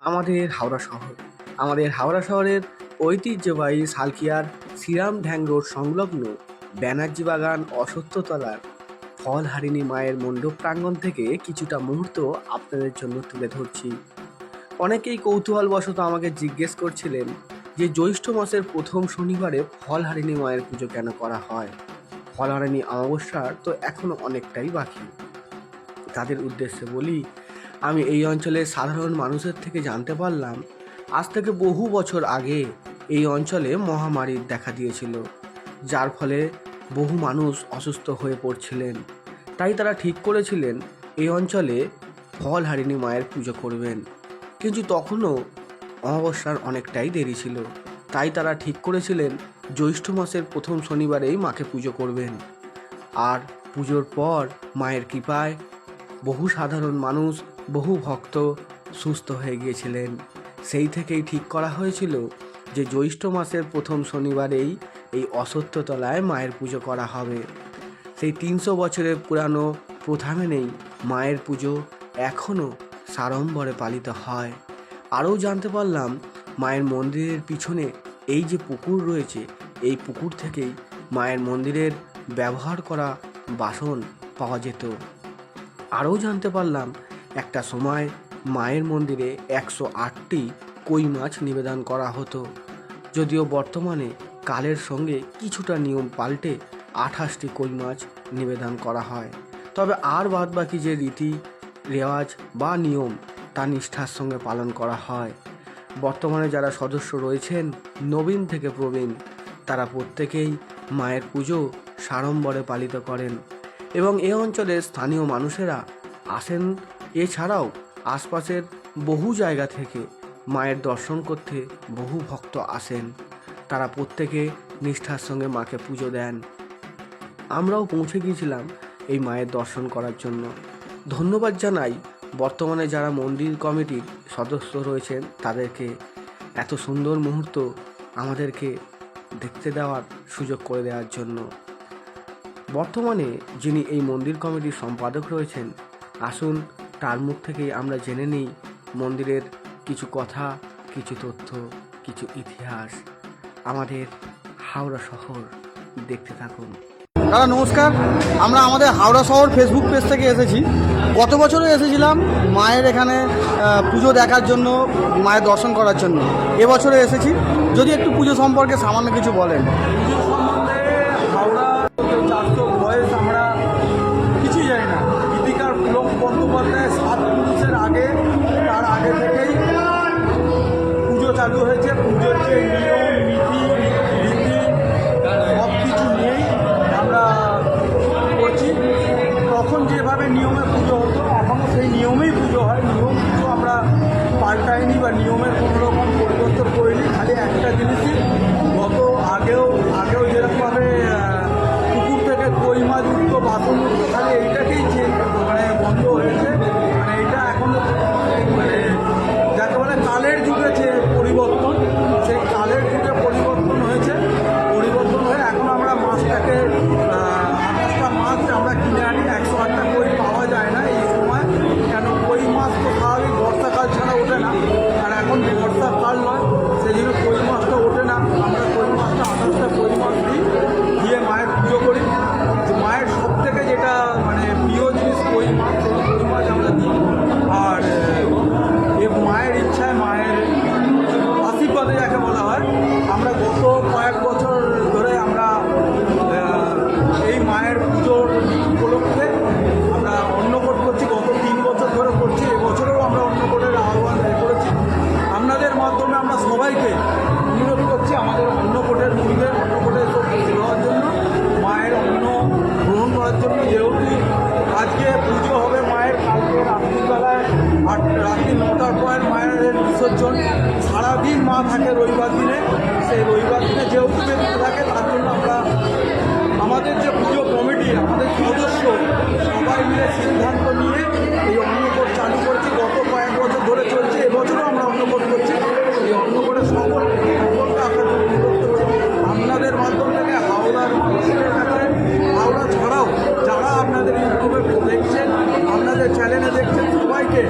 আমাদের হাওড়া শহরের ঐতিহ্যবাহী সালকিয়ার শ্রীরাম ঢ্যাং রোড সংলগ্ন ব্যানার্জি বাগান অশ্বত্থতলার ফলহারিণী মায়ের মণ্ডপ প্রাঙ্গণ থেকে কিছুটা মুহূর্ত আপনাদের জন্য তুলে ধরছি। অনেকেই কৌতূহলবশত আমাকে জিজ্ঞেস করছিলেন যে জ্যৈষ্ঠ মাসের প্রথম শনিবারে ফলহারিণী মায়ের পুজো কেন করা হয়। ফলহারিণী অমাবস্যার তো এখনো অনেকটাই বাকি। তাদের উদ্দেশ্যে বলি, আমি এই অঞ্চলের সাধারণ মানুষের থেকে জানতে পারলাম আজ থেকে বহু বছর আগে এই অঞ্চলে মহামারীর দেখা দিয়েছিল, যার ফলে বহু মানুষ অসুস্থ হয়ে পড়ছিলেন। তাই তারা ঠিক করেছিলেন এই অঞ্চলে ফলহারিণী মায়ের পুজো করবেন। কিন্তু তখনও অমাবস্যার অনেকটাই দেরি ছিল, তাই তারা ঠিক করেছিলেন জ্যৈষ্ঠ মাসের প্রথম শনিবারেই মাকে পুজো করবেন। আর পুজোর পর মায়ের কৃপায় বহু সাধারণ মানুষ, বহু ভক্ত সুস্থ হয়ে গিয়েছিলেন। সেই থেকেই ঠিক করা হয়েছিল যে জ্যৈষ্ঠ মাসের প্রথম শনিবারেই এই অশ্বত্থতলায় মায়ের পুজো করা হবে। সেই 300 বছরের পুরানো প্রথা মেনেই মায়ের পুজো এখনও সাড়ম্বরে পালিত হয়। আরও জানতে পারলাম মায়ের মন্দিরের পিছনে এই যে পুকুর রয়েছে, এই পুকুর থেকেই মায়ের মন্দিরের ব্যবহার করা বাসন পাওয়া যেত। আরও জানতে পারলাম একটা সময় মায়ের মন্দিরে 108টি কই মাছ নিবেদন করা হতো, যদিও বর্তমানে কালের সঙ্গে কিছুটা নিয়ম পাল্টে 28টি কই মাছ নিবেদন করা হয়। তবে আর বাদবাকি যে রীতি রেওয়াজ বা নিয়ম তা নিষ্ঠার সঙ্গে পালন করা হয়। বর্তমানে যারা সদস্য রয়েছেন নবীন থেকে প্রবীণ, তারা প্রত্যেকেই মায়ের পুজো সাড়ম্বরে পালিত করেন এবং এ অঞ্চলের স্থানীয় মানুষেরা আসেন। এছাড়াও আশপাশের বহু জায়গা থেকে মায়ের দর্শন করতে বহু ভক্ত আসেন। তারা প্রত্যেকে নিষ্ঠার সঙ্গে মাকে পুজো দেন। আমরাও পৌঁছে গিয়েছিলাম এই মায়ের দর্শন করার জন্য। ধন্যবাদ জানাই বর্তমানে যারা মন্দির কমিটির সদস্য রয়েছেন তাদেরকে, এত সুন্দর মুহূর্ত আমাদেরকে দেখতে দেওয়ার সুযোগ করে দেওয়ার জন্য। বর্তমানে যিনি এই মন্দির কমিটির সম্পাদক রয়েছেন, আসুন তার মুখ থেকেই আমরা জেনে নিই মন্দিরের কিছু কথা, কিছু তথ্য, কিছু ইতিহাস। আমাদের হাওড়া শহর দেখতে থাকুন। দাদা নমস্কার, আমরা আমাদের হাওড়া শহর ফেসবুক পেজ থেকে এসেছি। গত বছরও এসেছিলাম মায়ের এখানে পুজো দেখার জন্য, মায়ের দর্শন করার জন্য। এবছরে এসেছি, যদি একটু পুজো সম্পর্কে সামান্য কিছু বলেন। পুজো সম্বন্ধে হাওড়া চারশো বয়স আমরা কিছুই জানি না। গীতিকার পুলক বন্দ্যোপাধ্যায় 7 পুরুষের আগে, তার আগে থেকেই পুজো চালু হয়েছে। পুজোর যে নিয়ম নীতি রীতি সব কিছু নিয়েই আমরা করছি। তখন যেভাবে নিয়মে পুজো হতো এখনও সেই নিয়মেই পুজো হয়। নিয়ম কিছু আমরা পাল্টাইনি বা নিয়মের কোনো রকম পরিবর্তন করিনি। খালি একটা জিনিসই আগেও যেরকমভাবে পুকুর থেকে কই মাছ উঠতো, বাসন উঠতো, খালি এইটাকেই বন্ধ হয়েছে। এটা এখনও যাকে বলে কালের যুগে যে পরিবর্তন, সেই কালের যুগে পরিবর্তন হয়েছে। পরিবর্তন হয়ে এখন আমরা মাছটাকে 28টা মাছ আমরা কিনে আনি। 108টা কই পাওয়া যায় না এই সময়, কেন কই মাছ তো স্বাভাবিক বর্ষাকাল ছাড়া ওঠে না, আর এখন বর্ষাকাল নয়, সেই জন্য কই মাছটা ওঠে না। আমরা কই মাছটা 28টা কই মাছ দিয়ে মায়ের পুজো করি। মায়ের সব থেকে যেটা প্রিয় জিনিস কই মাছ, কই মাছ আমরা দিই। আর মায়ের ইচ্ছায়, মায়ের আশীর্বাদে যাকে বলা হয়, আমরা গত কয়েক বছর ধরে আমরা এই মায়ের পুজোর উপলক্ষে আমরা অন্নকূট করছি। গত 3 বছর ধরে করছি। এবছরেও আমরা অন্নকূটের আহ্বান করেছি। আপনাদের মাধ্যমে আমরা সবাইকে অনুরোধ করছি আমাদের অন্নকূটের মন্দিরের অন্নকূটে দেওয়ার জন্য, মায়ের অন্ন গ্রহণ করার জন্য। যেহেতু আজকে পুজো হবে মায়ের, কালকে রাত্রিবেলায় রাত্রি 9টার পর মায়ের বিসর্জন। সারাদিন মা থাকে রবিবার দিনে। সেই রবিবার দিনে যেহেতু বেঁচে থাকে, তার জন্য আমরা আমাদের যে পুজো কমিটি, আমাদের সদস্য সবাই মিলে সিদ্ধান্ত নিয়ে এই অন্নকূট চালু করেছি। গত কয়েক বছর ধরে চলছে, এবছরও আমরা অন্নকূট করছি। এই অন্নকূটের সকলকে আপনাদের মাধ্যম থেকে হাওড়ার মানুষের কাছে, হাওড়া ছাড়াও যারা আপনাদের ইউটিউবে দেখছেন, আপনাদের চ্যানেলে দেখছেন, সবাইকে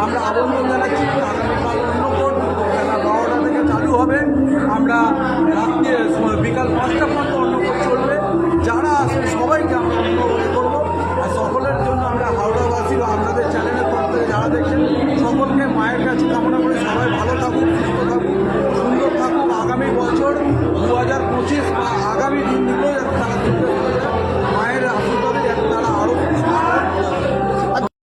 আমরা আবেদন জানাচ্ছি আগামীকাল আসে সবাইকে আমরা মনে করবো। আর সকলের জন্য আমরা হাওড়াবাসী বা আপনাদের চ্যানেলের তরফ থেকে যারা দেখছেন সকলকে মায়ের কাছে কামনা